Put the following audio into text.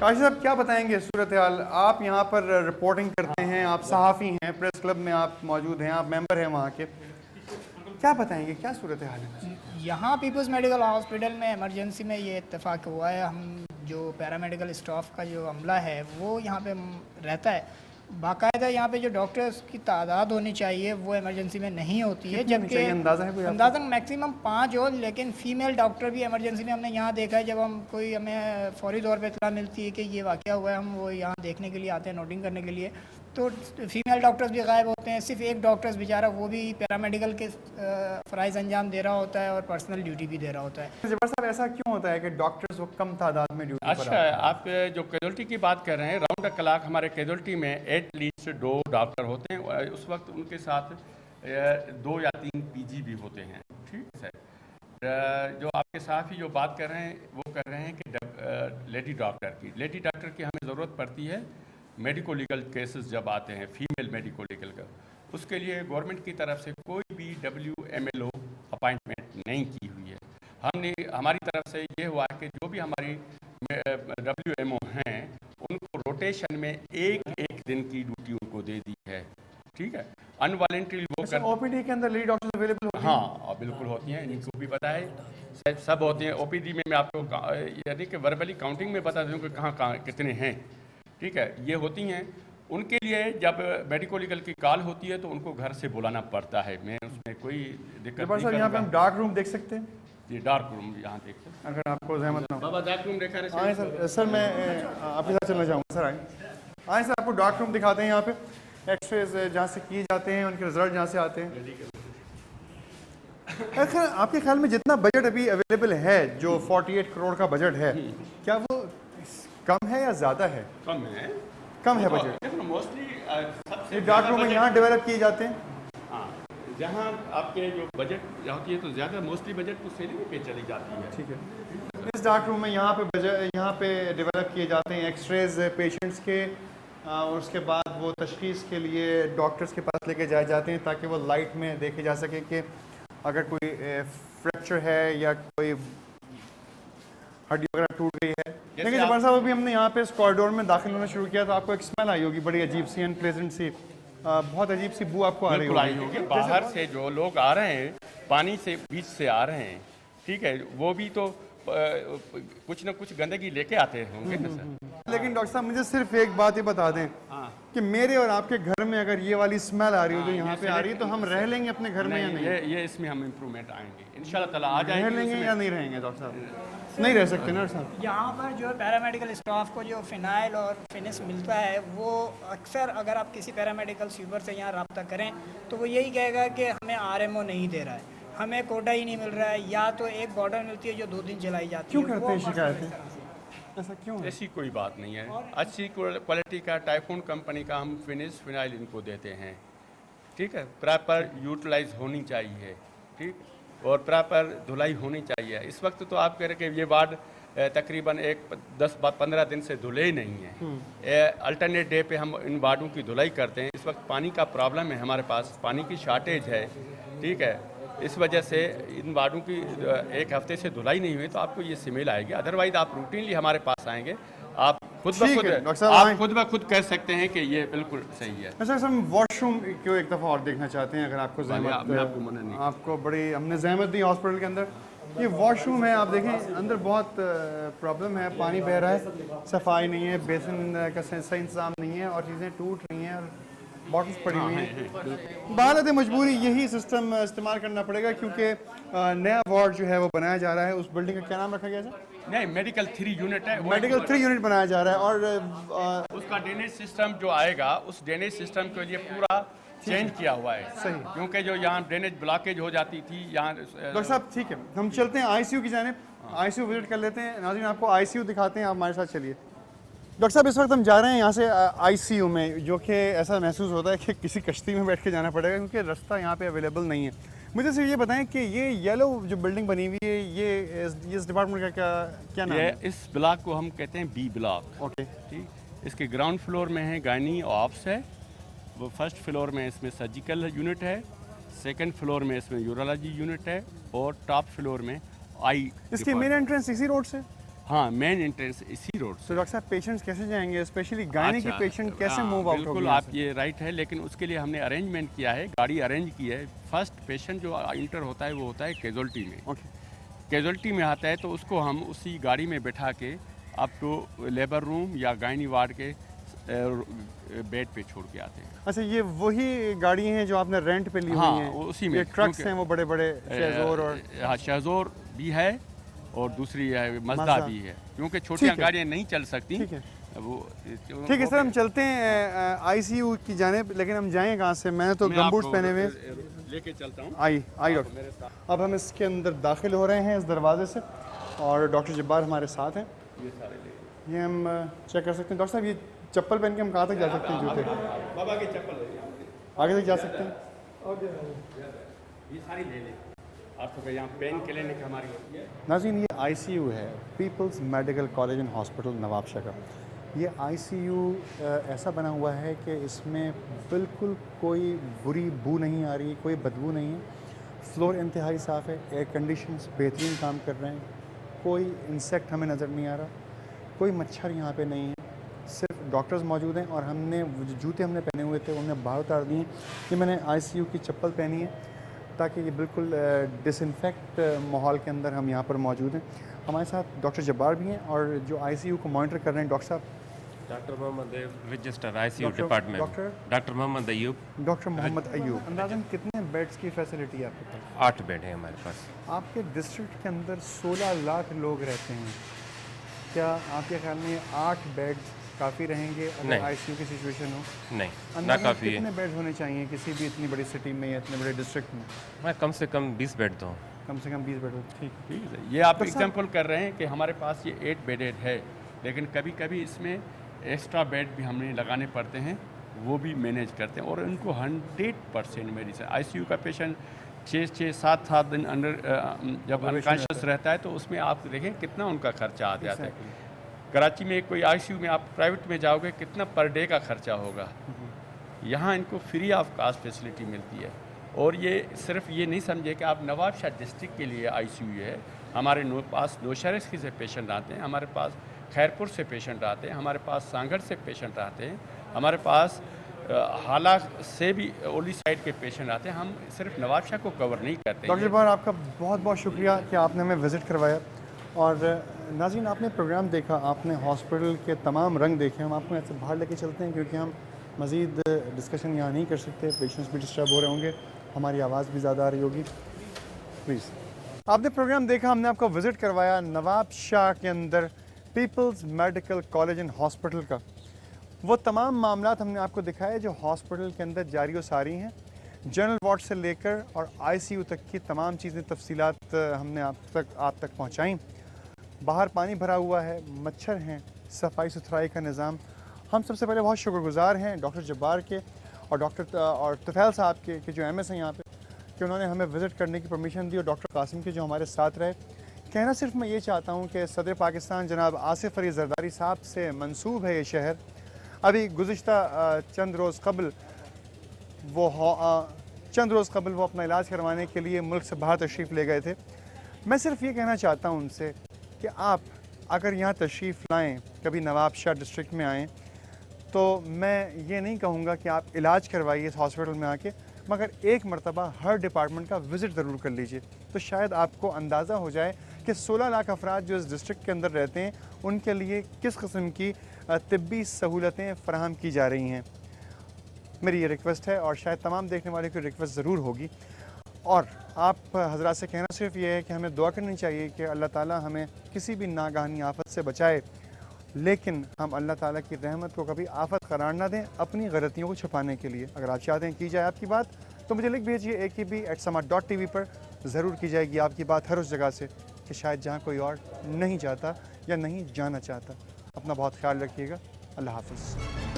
काशी साहब क्या बताएंगे सूरत हाल? आप यहाँ पर रिपोर्टिंग करते हैं, आप सहाफ़ी हैं, प्रेस क्लब में आप मौजूद हैं, आप मेंबर हैं वहाँ के, क्या बताएंगे, क्या सूरत हाल है? यहाँ पीपल्स मेडिकल हॉस्पिटल में इमरजेंसी में ये इत्तेफाक हुआ है। हम जो पैरामेडिकल स्टाफ का जो अमला है वो यहाँ पे रहता है, बाकायदा यहाँ पे जो डॉक्टर्स की तादाद होनी चाहिए वो इमरजेंसी में नहीं होती है, जबकि अंदाज़ा है कोई? अंदाज़ा मैक्सिमम 5 हो, लेकिन फ़ीमेल डॉक्टर भी इमरजेंसी में हमने यहाँ देखा है। जब हमें फ़ौरी तौर पे इत्तला मिलती है कि ये वाक़या हुआ है, हम वो यहाँ देखने के लिए आते हैं, नोटिंग करने के लिए, तो फीमेल डॉक्टर्स भी गायब होते हैं। सिर्फ एक डॉक्टर्स बेचारा वो भी पैरामेडिकल के फ़राइज़ अंजाम दे रहा होता है और पर्सनल ड्यूटी भी दे रहा होता है। जबर साहब ऐसा क्यों होता है कि डॉक्टर्स वो कम तादाद में ड्यूटी पर? अच्छा, आप जो कैजुअल्टी की बात कर रहे हैं, राउंड द क्लॉक हमारे कैजुअल्टी में एटलीस्ट 2 डॉक्टर होते हैं। उस वक्त उनके साथ 2 या 3 पीजी भी होते हैं। ठीक है, जो आपके साथ ही जो बात कर रहे हैं वो कर रहे हैं कि लेडी डॉक्टर की हमें ज़रूरत पड़ती है। मेडिको लीगल केसेस जब आते हैं, फीमेल मेडिको लीगल का, उसके लिए गवर्नमेंट की तरफ से कोई भी WMLO अपॉइंटमेंट नहीं की हुई है। हमारी तरफ से ये हुआ कि जो भी हमारी WMO हैं उनको रोटेशन में एक दिन की ड्यूटी उनको दे दी है। ठीक है, अनवॉलेंट्री वो कर OPD के अंदर लेडी डॉक्टर अवेलेबल होती हैं? हाँ, बिल्कुल होती हैं, इनको भी पता है, सब होती हैं। OPD में मैं आपको यानी कि वर्बली काउंटिंग में बता दूँ कि कहाँ कितने हैं। ठीक है, ये होती हैं। उनके लिए जब मेडिको लीगल की कॉल होती है तो उनको घर से बुलाना पड़ता है। मैं उसमें कोई दिक्कत नहीं सर, यहाँ पे हम डार्क रूम देख सकते हैं? ये डार्क रूम यहाँ देख सकते हैं, अगर आपको जहमत ना हो। बाबा डार्क रूम देखा रहे? आए सर, सर मैं आपके साथ चलना चाहूँगा। सर आए सर, आपको डार्क रूम दिखाते हैं। यहाँ पे एक्सरेज जहाँ से किए जाते हैं, उनके रिजल्ट जहाँ से आते हैं। खैर, आपके ख्याल में जितना बजट अभी अवेलेबल है, जो 48 करोड़ का बजट है, क्या वो कम है या ज़्यादा है? कम है बजट। मोस्टली डार्क रूम यहाँ डेवलप किए जाते हैं। हाँ, जहाँ आपके जो बजट होती है तो ज़्यादा मोस्टली बजट तो सेलिंग पे चली जाती है। ठीक है, इस डार्क रूम में यहाँ पे डेवलप किए जाते हैं एक्सरेज पेशेंट्स के, और उसके बाद वो तशखीस के लिए डॉक्टर्स के पास लेके जाए जाते हैं ताकि वो लाइट में देखे जा सके कि अगर कोई फ्रैक्चर है या कोई हड्डी वगैरह टूट गई है। लेकिन जबर साहब, अभी हमने यहाँ पे इस कॉरिडोर में दाखिल होना शुरू किया तो आपको एक स्मेल आई होगी, बड़ी अजीब सी, अनप्लेजेंट सी, बहुत अजीब सी बू आपको आ रही होगी। बाहर से जो लोग आ रहे हैं, पानी से बीच से आ रहे हैं, ठीक है, वो भी तो कुछ ना कुछ गंदगी लेके आते होंगे ना सर। लेकिन डॉक्टर साहब, मुझे सिर्फ एक बात ही बता दें कि मेरे और आपके घर में अगर ये वाली स्मेल आ रही हो जो यहाँ पे आ रही है, तो हम रह लेंगे अपने घर में या नहीं? ये इसमें हम इम्प्रूवमेंट आएंगे इंशाल्लाह ताला। आ जाएंगे, रह लेंगे या नहीं रहेंगे? डॉक्टर साहब नहीं रह सकते ना साहब? यहाँ पर जो पैरामेडिकल स्टाफ को जो फिनाइल और फिनिश मिलता है, वो अक्सर अगर आप किसी पैरामेडिकल स्वीपर से यहाँ रब्ता करें तो वो यही कहेगा कि हमें RMO नहीं दे रहा है, हमें कोटा ही नहीं मिल रहा है, या तो एक बॉटल मिलती है जो 2 दिन चलाई जाती है। क्यों करते हैं शिकायतें? ऐसा क्यों? ऐसी कोई बात नहीं है। अच्छी क्वालिटी का टाइफून कंपनी का हम फिनाइल इनको देते हैं। ठीक है, प्रॉपर यूटिलाइज होनी चाहिए, ठीक, और प्रॉपर धुलाई होनी चाहिए। इस वक्त तो आप कह रहे कि ये वार्ड तकरीबन 10-15 दिन से धुले ही नहीं है। अल्टरनेट डे पे हम इन वार्डों की धुलाई करते हैं। इस वक्त पानी का प्रॉब्लम है, हमारे पास पानी की शार्टेज है। ठीक है, इस वजह से इन वार्डों की 1 हफ्ते से धुलाई नहीं हुई तो आपको ये स्मेल आएगी। अदरवाइज आप रूटीनली हमारे पास आएंगे, आप खुद ब खुद कह सकते हैं कि ये बिल्कुल सही है। अच्छा सर, हम वॉशरूम को एक दफ़ा और देखना चाहते हैं, अगर आपको जहमत, आपको बड़ी हमने जहमत दी हॉस्पिटल के अंदर। ये वॉशरूम है, आप देखें अंदर बहुत प्रॉब्लम है, पानी बह रहा है, सफाई नहीं है, बेसिन का सही इंतजाम नहीं है और चीज़ें टूट रही हैं और बॉटल्स पड़ी हुई हैं। बालत मजबूरी यही सिस्टम इस्तेमाल करना पड़ेगा, क्योंकि नया वार्ड जो है वो बनाया जा रहा है। उस बिल्डिंग का क्या नाम रखा गया सर? नहीं, मेडिकल 3 यूनिट है। मेडिकल 3 यूनिट बनाया जा रहा है और उसका ड्रेनेज सिस्टम जो आएगा, उस ड्रेनेज सिस्टम के लिए पूरा चेंज किया हुआ है। सही, क्योंकि जो यहाँ ड्रेनेज ब्लॉकेज हो जाती थी यहाँ। डॉक्टर साहब ठीक है, हम चलते हैं ICU की जानिब। ICU विजिट कर लेते हैं। नाज़रीन, आपको ICU दिखाते हैं, आप हमारे साथ चलिए। डॉक्टर साहब, इस वक्त हम जा रहे हैं यहाँ से ICU में, जो कि ऐसा महसूस होता है कि किसी कश्ती में बैठ के जाना पड़ेगा, क्योंकि रास्ता यहाँ पे अवेलेबल नहीं है। मुझे सिर्फ ये बताएं कि ये येलो जो बिल्डिंग बनी हुई है, ये इस डिपार्टमेंट का क्या नाम है? इस ब्लॉक को हम कहते हैं B ब्लॉक। ओके, ठीक, इसके ग्राउंड फ्लोर में है गायनी ऑप्स है, वो फर्स्ट फ्लोर में इसमें सर्जिकल यूनिट है, सेकंड फ्लोर में इसमें यूरोलॉजी यूनिट है, और टॉप फ्लोर में आई। इसकी मेन एंट्रेंस इसी रोड से? हाँ, मेन एंट्रेंस इसी रोड से। तो डॉक्टर साहब पेशेंट्स कैसे जाएंगे, स्पेशली गायनी के पेशेंट कैसे मूव आउट बिल्कुल, होंगे? आप ये राइट है, लेकिन उसके लिए हमने अरेंजमेंट किया है, गाड़ी अरेंज की है। फर्स्ट पेशेंट जो इंटर होता है वो होता है कैजुअल्टी में। ओके, कैजुअल्टी में आता है तो उसको हम उसी गाड़ी में बैठा के आपको लेबर रूम या गायनी वार्ड के बेड पे छोड़ के आते हैं। अच्छा ये वही गाड़ी हैं जो आपने रेंट पे ली हाँ, हुई हैं? उसी में, ये ट्रक्स क्योंकि- हैं वो बड़े बड़े शेज़ोर और हाँ, शेज़ोर भी है और दूसरी है मज़दा मज़दा। भी है, क्योंकि छोटियाँ ठीक है। गाड़ियाँ नहीं चल सकती। ठीक है। वो ठीक है सर, हम चलते हैं आईसीयू की जानिब, लेकिन हम जाएं कहाँ से? मैं तो गमबूट्स पहने हुए। लेके चलता हूँ। आई डॉक्टर। अब हम इसके अंदर दाखिल हो रहे हैं इस दरवाजे से, और डॉक्टर जब्बार हमारे साथ हैं। ये हम चेक कर सकते हैं। डॉक्टर साहब ये चप्पल पहन के हम कहाँ तक जा सकते हैं? जूते बाबा की चप्पल आगे तक जा सकते हैं? ये सारी ले लें आप, तो यहाँ पेन क्लिनिक हमारी। नाज़रीन, ये आईसीयू है Peoples Medical College and Hospital Nawabshah का। ये आईसीयू ऐसा बना हुआ है कि इसमें बिल्कुल कोई बुरी बू नहीं आ रही, कोई बदबू नहीं है। फ्लोर इंतहाई साफ़ है, एयर कंडीशंस बेहतरीन काम कर रहे हैं, कोई इंसेक्ट हमें नज़र नहीं आ रहा, कोई मच्छर यहाँ पे नहीं है। सिर्फ डॉक्टर्स मौजूद हैं, और हमने वो जो जूते हमने पहने हुए थे उन्हें बाहर उतार दिए। ये मैंने आईसीयू की चप्पल पहनी है ताकि ये बिल्कुल डिसइंफेक्ट माहौल के अंदर हम यहाँ पर मौजूद हैं। हमारे साथ डॉक्टर जब्बार भी हैं, और जो आईसीयू को मॉनिटर कर रहे हैं डॉक्टर साहब doctor Mohammad register ICU doctor- department. Doctor? Doctor Mohammad Ayub. Doctor Mohammad Ayub. अंदाज़न कितने बेड्स की फैसिलिटी है आपके पास? 8 बेड है हमारे पास। आपके डिस्ट्रिक्ट के अंदर 16 लाख लोग रहते हैं, क्या आपके ख्याल में 8 बेड्स काफ़ी रहेंगे अगर नहीं। आईसीयू की सिचुएशन हो? नहीं, ना अंदाज़न काफ़ी कितने है। बेड्स होने चाहिए किसी भी इतनी बड़ी सिटी में या इतने बड़े डिस्ट्रिक्ट में? मैं कम से कम 20 बेड तो। कम से कम 20 बेड हो। ठीक। ठीक है, ये आप तो सर- एग्जाम्पल कर रहे हैं कि हमारे पास ये 8 बेडेड है, लेकिन कभी कभी इसमें एक्स्ट्रा बेड भी हमें लगाने पड़ते हैं, वो भी मैनेज करते हैं। और इनको 100% मेडिसिन, आईसीयू का पेशेंट 6-7 दिन अंडर जब अनकॉन्शियस रहता है तो उसमें आप देखें कितना उनका खर्चा आ जाता है। कराची में कोई आईसीयू में आप प्राइवेट में जाओगे कितना पर डे का खर्चा होगा, यहाँ इनको फ्री ऑफ कास्ट फैसिलिटी मिलती है। और ये सिर्फ ये नहीं समझे कि आप नवाबशाह डिस्ट्रिक्ट के लिए आईसीयू है, हमारे पास नौशहर से पेशेंट आते हैं, हमारे पास खैरपुर से पेशेंट आते हैं, हमारे पास सांगड़ से पेशेंट आते हैं, हमारे पास हाला से भी ओली साइड के पेशेंट आते हैं। हम सिर्फ नवाबशाह को कवर नहीं करते। डॉक्टर जब्बार, आपका बहुत बहुत शुक्रिया कि आपने हमें विज़िट करवाया। और नाज़रीन, आपने प्रोग्राम देखा, आपने हॉस्पिटल के तमाम रंग देखे। हम आपको ऐसे बाहर लेके चलते हैं क्योंकि हम मज़ीद डिस्कशन यहाँ नहीं कर सकते, पेशेंट्स भी डिस्टर्ब हो रहे होंगे, हमारी आवाज़ भी ज़्यादा आ रही होगी। प्लीज़, आपने प्रोग्राम देखा, हमने आपको विज़िट करवाया नवाबशाह के अंदर Peoples Medical College and Hospital का। वो तमाम मामलात हमने आपको दिखाए जो हॉस्पिटल के अंदर जारी व सारी हैं। जनरल वार्ड से लेकर और आईसीयू तक की तमाम चीज़ें, तफसीलात हमने आप तक पहुँचाई। बाहर पानी भरा हुआ है, मच्छर हैं, सफाई सुथराई का निज़ाम। हम सबसे पहले बहुत शुक्रगुजार हैं डॉक्टर जब्बार के और डॉक्टर और तुफैल साहब के जो एमएस हैं यहाँ पे, कि उन्होंने हमें विज़िट करने की परमिशन दी, और डॉक्टर कासिम के जो हमारे साथ रहे। कहना सिर्फ मैं ये चाहता हूँ कि सदर पाकिस्तान जनाब आसिफ अली जरदारी साहब से मंसूब है ये शहर। अभी गुज़िश्ता चंद रोज़ कबल वो अपना इलाज करवाने के लिए मुल्क से बाहर तशरीफ़ ले गए थे। मैं सिर्फ ये कहना चाहता हूँ उनसे कि आप अगर यहाँ तशरीफ़ लाएँ, कभी नवाबशाह डिस्ट्रिक्ट में आएँ, तो मैं ये नहीं कहूँगा कि आप इलाज करवाइए इस हॉस्पिटल में आके, मगर एक मरतबा हर डिपार्टमेंट का विज़िट ज़रूर कर लीजिए, तो शायद आपको अंदाज़ा हो जाए कि 16 लाख अफराद जो इस डिस्ट्रिक्ट के अंदर रहते हैं उनके लिए किस किस्म की तिब्बी सहूलतें फ़राहम की जा रही हैं। मेरी ये रिक्वेस्ट है, और शायद तमाम देखने वाले की रिक्वेस्ट ज़रूर होगी। और आप हज़रात से कहना सिर्फ ये है कि हमें दुआ करनी चाहिए कि अल्लाह ताला हमें किसी भी नागहानी आफत से बचाए, लेकिन हम अल्लाह ताला की रहमत को कभी आफत करार ना दें अपनी गलतियों को छुपाने के लिए। अगर आप चाहते हैं की जाए आपकी बात, तो मुझे लिख भेजिए akb@sama.tv पर। ज़रूर की जाएगी आपकी बात हर उस जगह से कि शायद जहाँ कोई और नहीं चाहता या नहीं जाना चाहता। अपना बहुत ख्याल रखिएगा। अल्लाह हाफ़िज़।